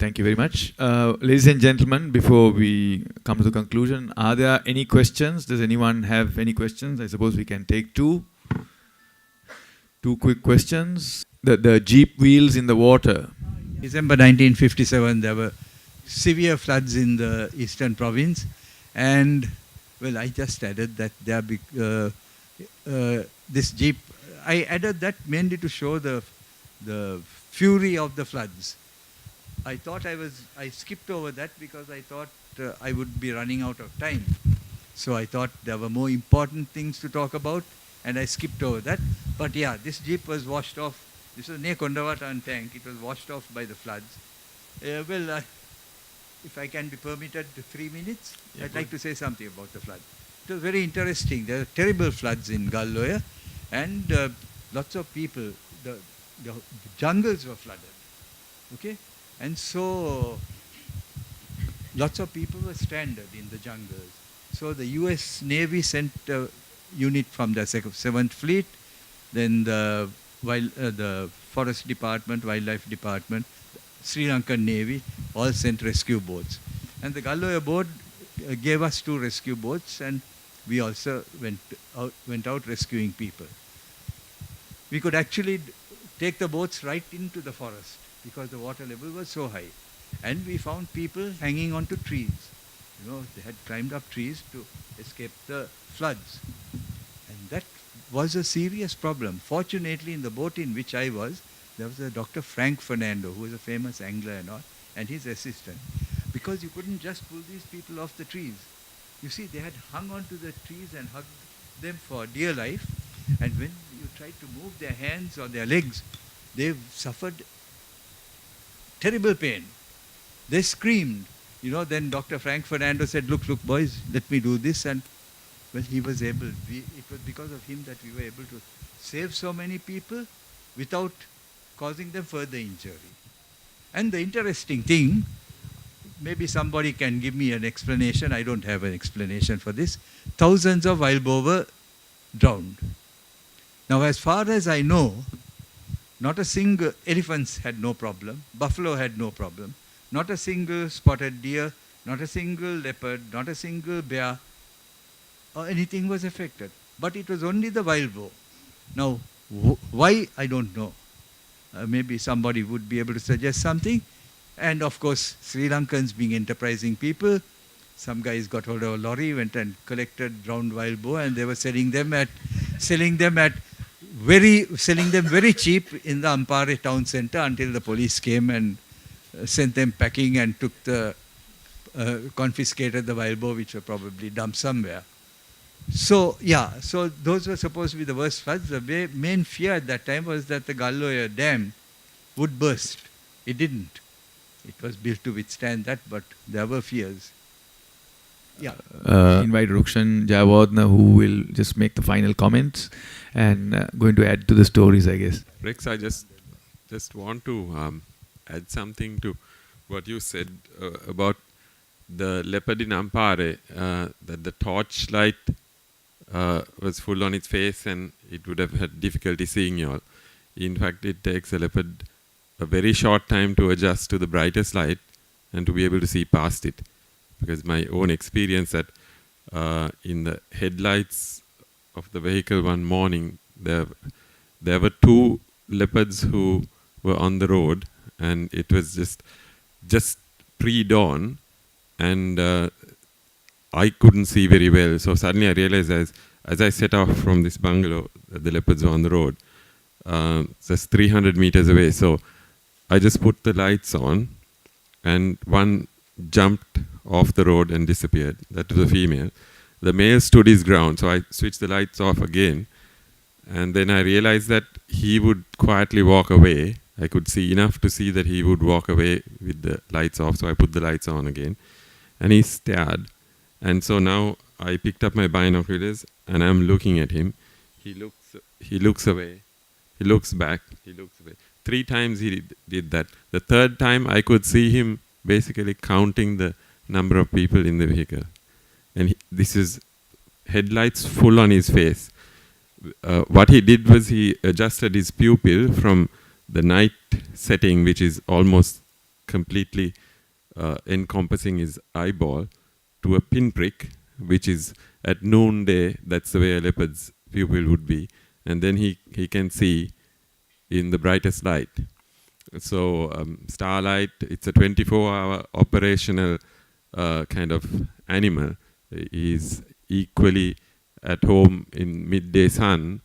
Thank you very much. Ladies and gentlemen, before we come to the conclusion, are there any questions? Does anyone have any questions? I suppose we can take two. Two quick questions. The jeep wheels in the water. December 1957, there were severe floods in the eastern province, and well, I just added that this jeep. I added that mainly to show the fury of the floods. I thought I skipped over that because I thought I would be running out of time. So I thought there were more important things to talk about, and I skipped over that. But yeah, this jeep was washed off. This was near Kondawatan tank. It was washed off by the floods. If I can be permitted 3 minutes, yeah, I'd like to say something about the flood. It was very interesting. There were terrible floods in Galloya, and lots of people, the jungles were flooded. Okay? And so lots of people were stranded in the jungles. So the US Navy sent a unit from the 7th Fleet, then the Forest Department, Wildlife Department, Sri Lankan Navy, all sent rescue boats. And the Galloya board gave us 2 rescue boats, and we also went out rescuing people. We could actually take the boats right into the forest because the water level was so high. And we found people hanging onto trees. You know, they had climbed up trees to escape the floods. And that was a serious problem. Fortunately, in the boat in which I was, there was a Dr. Frank Fernando, who was a famous angler and all, and his assistant. Because you couldn't just pull these people off the trees. You see, they had hung onto the trees and hugged them for dear life. And when you tried to move their hands or their legs, they suffered terrible pain. They screamed. You know, then Dr. Frank Fernando said, look, boys, let me do this. And, well, he was able. It was because of him that we were able to save so many people without causing them further injury. And the interesting thing, maybe somebody can give me an explanation. I don't have an explanation for this. Thousands of wild boar were drowned. Now, as far as I know, not a single elephants had no problem, buffalo had no problem, not a single spotted deer, not a single leopard, not a single bear, or anything was affected. But it was only the wild boar. Now, why, I don't know. Maybe somebody would be able to suggest something. And of course, Sri Lankans being enterprising people, some guys got hold of a lorry, went and collected drowned wild boar, and they were selling them very cheap in the Ampare town center until the police came and sent them packing and took confiscated the wild boar, which were probably dumped somewhere. So, yeah, so those were supposed to be the worst floods. The main fear at that time was that the Galloya Dam would burst. It didn't. It was built to withstand that, but there were fears. Yeah. Invite Rukshan Jayawardena, who will just make the final comments and going to add to the stories, I guess. Rex, I just want to add something to what you said about the leopard in Ampare, that the torchlight was full on its face and it would have had difficulty seeing you all. In fact, it takes a leopard a very short time to adjust to the brightest light and to be able to see past it. Because my own experience that in the headlights of the vehicle one morning, there were 2 leopards who were on the road, and it was just pre-dawn, and I couldn't see very well. So suddenly I realized as I set off from this bungalow, the leopards were on the road, just 300 meters away. So I just put the lights on, and one jumped off the road and disappeared. That was a female. The male stood his ground, so I switched the lights off again, and then I realized that he would quietly walk away. I could see enough to see that he would walk away with the lights off, so I put the lights on again, and he stared. And so now I picked up my binoculars and I'm looking at him. He looks away, he looks back, he looks away. 3 times he did that. The 3rd time I could see him basically counting the number of people in the vehicle. And this is headlights full on his face. What he did was he adjusted his pupil from the night setting, which is almost completely encompassing his eyeball, to a pinprick, which is at noonday, that's the way a leopard's pupil would be, and then he can see in the brightest light. So starlight, it's a 24-hour operational kind of animal. He's equally at home in midday sun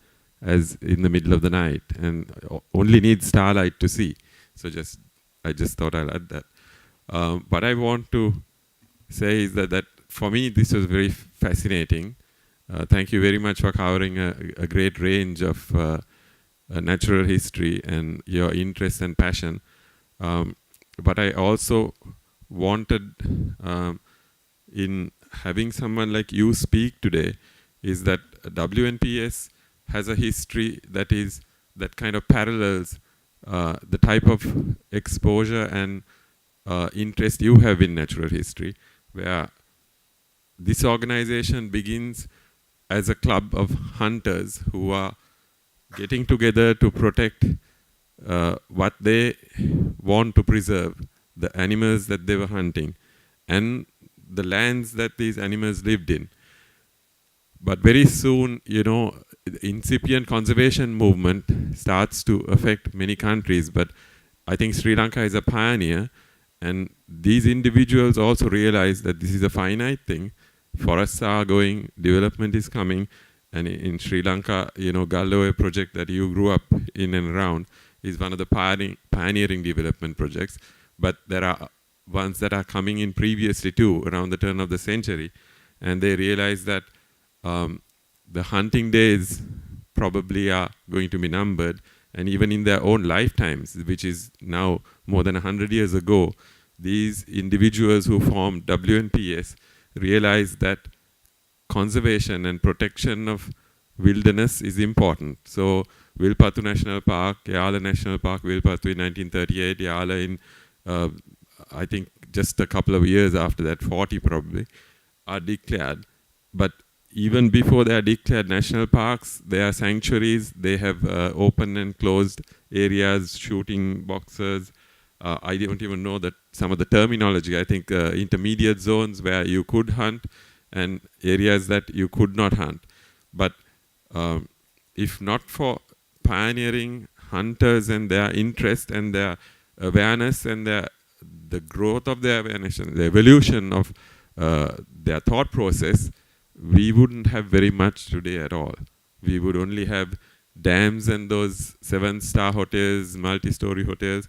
as in the middle of the night, and only needs starlight to see. So I just thought I'll add that. What I want to say is that for me this was very fascinating. Thank you very much for covering a great range of natural history and your interest and passion. But I also wanted, in having someone like you speak today, is that WNPS has a history that kind of parallels the type of exposure and interest you have in natural history, where this organization begins as a club of hunters who are getting together to protect what they want to preserve, the animals that they were hunting and the lands that these animals lived in. But very soon, the incipient conservation movement starts to affect many countries, but I think Sri Lanka is a pioneer, and these individuals also realize that this is a finite thing. Forests are going, development is coming, and in Sri Lanka, Galloe project that you grew up in and around is one of the pioneering development projects. But there are ones that are coming in previously too, around the turn of the century, and they realize that the hunting days probably are going to be numbered, and even in their own lifetimes, which is now more than 100 years ago, these individuals who formed WNPS realized that conservation and protection of wilderness is important. So Wilpattu National Park, Yala National Park, Wilpattu in 1938, Yala in, I think, just a couple of years after that, 40 probably, are declared. But even before they are declared national parks, they are sanctuaries. They have open and closed areas, shooting boxes. I don't even know that some of the terminology. I think intermediate zones where you could hunt and areas that you could not hunt. But if not for pioneering hunters and their interest and their awareness and the growth of their awareness and the evolution of their thought process, we wouldn't have very much today at all. We would only have dams and those 7-star hotels, multi-story hotels,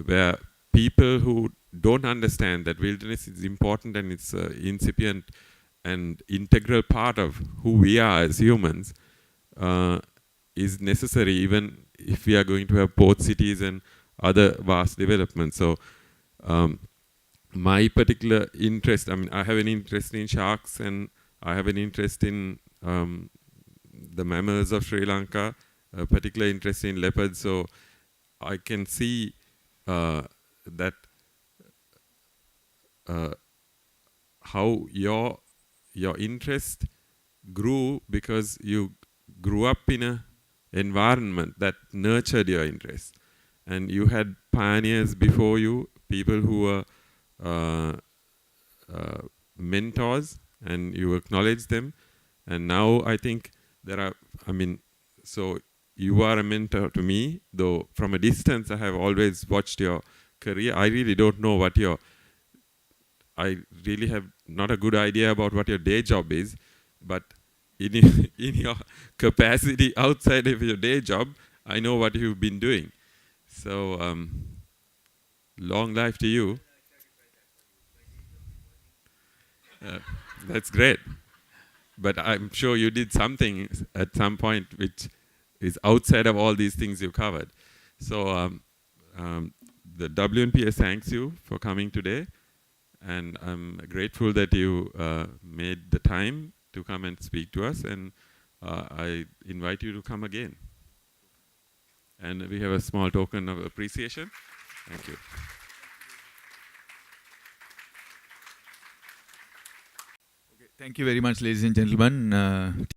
where people who don't understand that wilderness is important and it's an incipient and integral part of who we are as humans, is necessary even if we are going to have port cities and other vast developments. So my particular interest, I have an interest in sharks, and I have an interest in the mammals of Sri Lanka, a particular interest in leopards. So I can see that how your interest grew because you grew up in an environment that nurtured your interest, and you had pioneers before you, people who were mentors, and you acknowledge them. And now I think there are, so you are a mentor to me, though from a distance I have always watched your career. I really don't know I really have not a good idea about what your day job is, but in your capacity outside of your day job, I know what you've been doing. So long life to you. That's great. But I'm sure you did something at some point which is outside of all these things you covered. So the WNPS thanks you for coming today. And I'm grateful that you made the time to come and speak to us. And I invite you to come again. And we have a small token of appreciation. Thank you. Thank you very much, ladies and gentlemen.